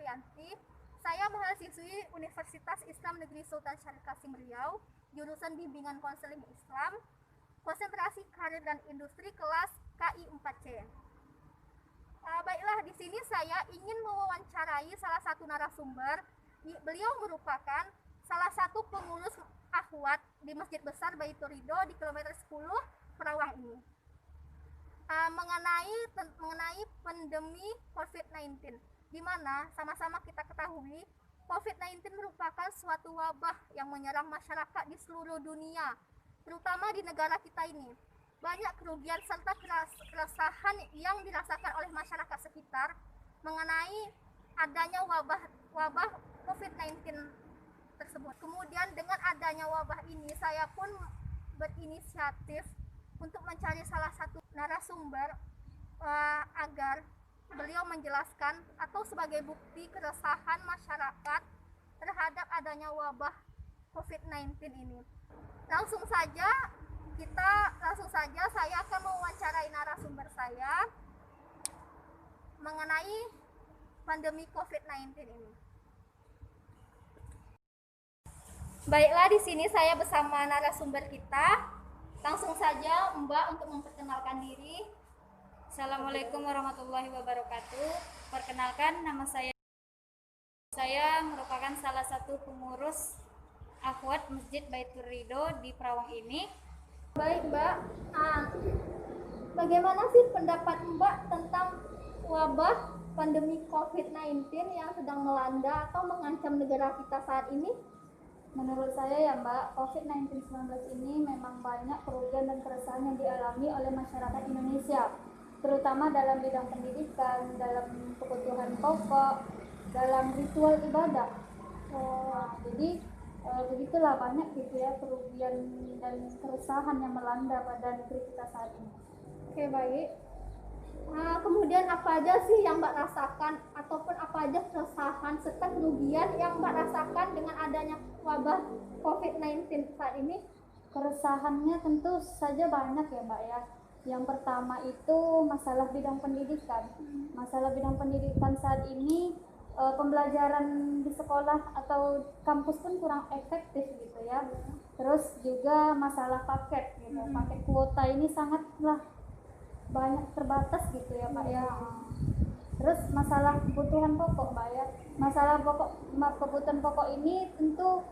Supriyanti. Saya mahasiswi Universitas Islam Negeri Sultan Syarif Kasim Riau, jurusan Bimbingan Konseling Islam, konsentrasi karir dan industri kelas KI 4C. Baiklah, di sini saya ingin mewawancarai salah satu narasumber. Beliau merupakan salah satu pengurus akhwat di Masjid Besar Baitur Ridho di kilometer 10 Perawang ini. Mengenai pandemi COVID-19, di mana sama-sama kita ketahui COVID-19 merupakan suatu wabah yang menyerang masyarakat di seluruh dunia, terutama di negara kita ini. Banyak kerugian serta keresahan yang dirasakan oleh masyarakat sekitar mengenai adanya wabah COVID-19 tersebut. Kemudian dengan adanya wabah ini, saya pun berinisiatif untuk mencari salah satu narasumber agar beliau menjelaskan atau sebagai bukti keresahan masyarakat terhadap adanya wabah COVID-19 ini. Langsung saja saya akan mewawancarai narasumber saya mengenai pandemi COVID-19 ini. Baiklah, di sini saya bersama narasumber kita. Langsung saja Mbak untuk memperkenalkan diri. Assalamualaikum warahmatullahi wabarakatuh. Perkenalkan, nama saya merupakan salah satu pengurus akhwat Masjid Baitur Ridho di Perawang ini. Baik Mbak, bagaimana sih pendapat Mbak tentang wabah pandemi COVID-19 yang sedang melanda atau mengancam negara kita saat ini? Menurut saya ya Mbak, COVID-19 ini memang banyak kerugian dan keresahan yang dialami oleh masyarakat Indonesia, terutama dalam bidang pendidikan, dalam kebutuhan pokok, dalam ritual ibadah. Jadi begitulah banyak gitu ya kerugian dan keresahan yang melanda pada negeri kita saat ini. Oke, baik. Kemudian apa aja sih yang Mbak rasakan ataupun apa aja keresahan serta kerugian yang Mbak rasakan dengan adanya wabah COVID-19 saat ini? Keresahannya tentu saja banyak ya Mbak ya. Yang pertama itu masalah bidang pendidikan. Masalah bidang pendidikan saat ini pembelajaran di sekolah atau kampus pun kurang efektif gitu ya. Terus juga masalah paket gitu. Paket kuota ini sangatlah banyak terbatas gitu ya Pak ya. Terus masalah kebutuhan pokok Mbak ya. Masalah kebutuhan pokok ini tentu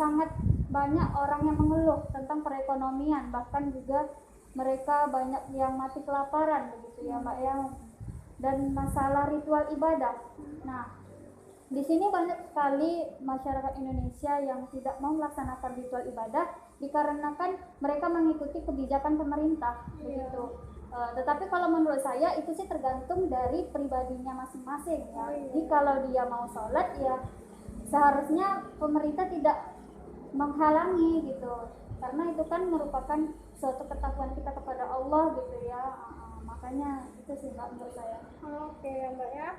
sangat banyak orang yang mengeluh tentang perekonomian, bahkan juga mereka banyak yang mati kelaparan begitu ya Mbak ya. Dan masalah ritual ibadah. Nah, di sini banyak sekali masyarakat Indonesia yang tidak mau melaksanakan ritual ibadah dikarenakan mereka mengikuti kebijakan pemerintah begitu. Tetapi kalau menurut saya itu sih tergantung dari pribadinya masing-masing ya. Jadi kalau dia mau sholat ya seharusnya pemerintah tidak menghalangi gitu, karena itu kan merupakan suatu ketakwaan kita kepada Allah gitu ya. Makanya itu sih Mbak menurut saya. Oke Mbak ya.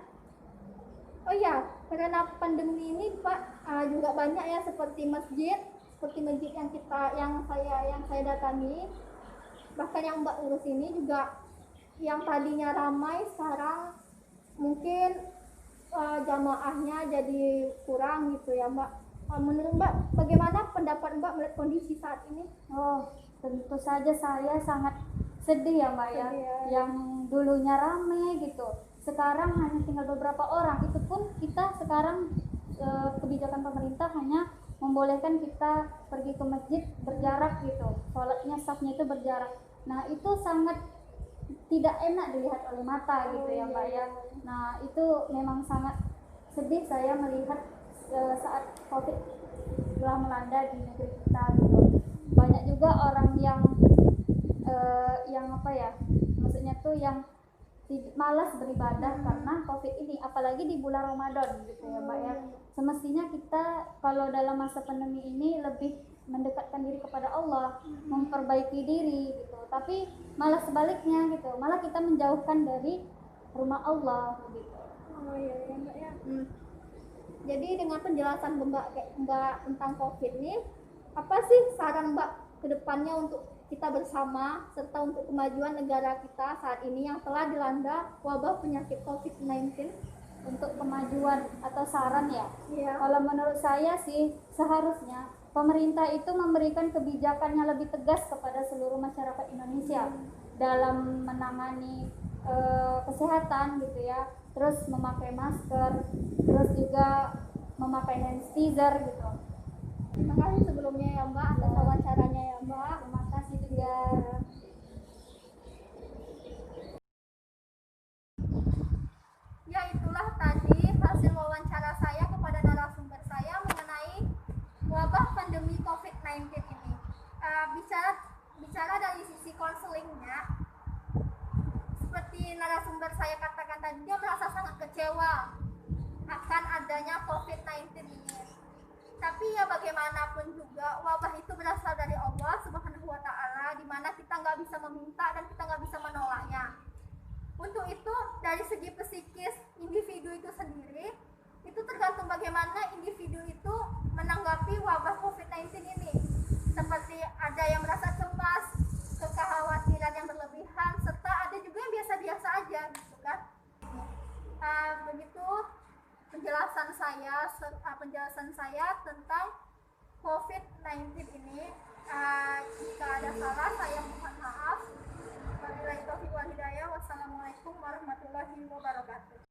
Oh ya, karena pandemi ini Pak juga banyak ya seperti masjid yang saya datangi, bahkan yang Mbak urus ini juga yang tadinya ramai sekarang mungkin jamaahnya jadi kurang gitu ya Mbak. Menurut Mbak, bagaimana pendapat Mbak melihat kondisi saat ini? Tentu saja saya sangat sedih ya Mbak ya. Yang dulunya ramai gitu, sekarang hanya tinggal beberapa orang. Itu pun kita sekarang kebijakan pemerintah hanya membolehkan kita pergi ke masjid berjarak gitu, sholatnya safnya itu berjarak. Nah itu sangat tidak enak dilihat oleh mata gitu ya Mbak ya. Nah itu memang sangat sedih saya melihat saat COVID telah melanda di negeri kita gitu. Banyak juga orang yang apa ya, maksudnya tuh yang malas beribadah karena COVID ini, apalagi di bulan Ramadan gitu ya Mbak ya. Semestinya kita kalau dalam masa pandemi ini lebih mendekatkan diri kepada Allah, memperbaiki diri gitu. Tapi malah sebaliknya gitu, malah kita menjauhkan dari rumah Allah gitu. Oh iya ya Mbak ya. Jadi dengan penjelasan Mbak tentang COVID ini, apa sih saran Mbak ke depannya untuk kita bersama serta untuk kemajuan negara kita saat ini yang telah dilanda wabah penyakit COVID-19? untuk kemajuan atau saran ya. Iya. Kalau menurut saya sih seharusnya pemerintah itu memberikan kebijakan yang lebih tegas kepada seluruh masyarakat Indonesia dalam menangani kesehatan gitu ya. Terus memakai masker, terus juga memakai hand sanitizer gitu. Terima kasih sebelumnya ya Mbak atas wawancaranya ya Mbak. Terima kasih juga. Ya itulah tadi hasil wawancara saya kepada narasumber saya mengenai wabah pandemi COVID-19 ini. Bicara dari sisi konselingnya, seperti narasumber saya katakan tadi, dia merasa sangat kecewa akan adanya COVID-19 ini. Tapi ya bagaimanapun juga wabah itu berasal dari Allah Subhanahu wa Ta'ala, di mana kita nggak bisa meminta dan kita nggak bisa menolaknya. Untuk itu dari segi psikis individu itu sendiri itu tergantung bagaimana individu itu menanggapi wabah COVID-19 ini. Seperti ada yang merasa cemas, kekhawatiran yang berlebihan, serta ada juga yang biasa-biasa aja gitu kan. Begitu penjelasan saya tentang COVID-19 ini. Jika ada salah saya mohon maaf. Wabillahi taufiq wal hidayah. Wassalamualaikum warahmatullahi wabarakatuh.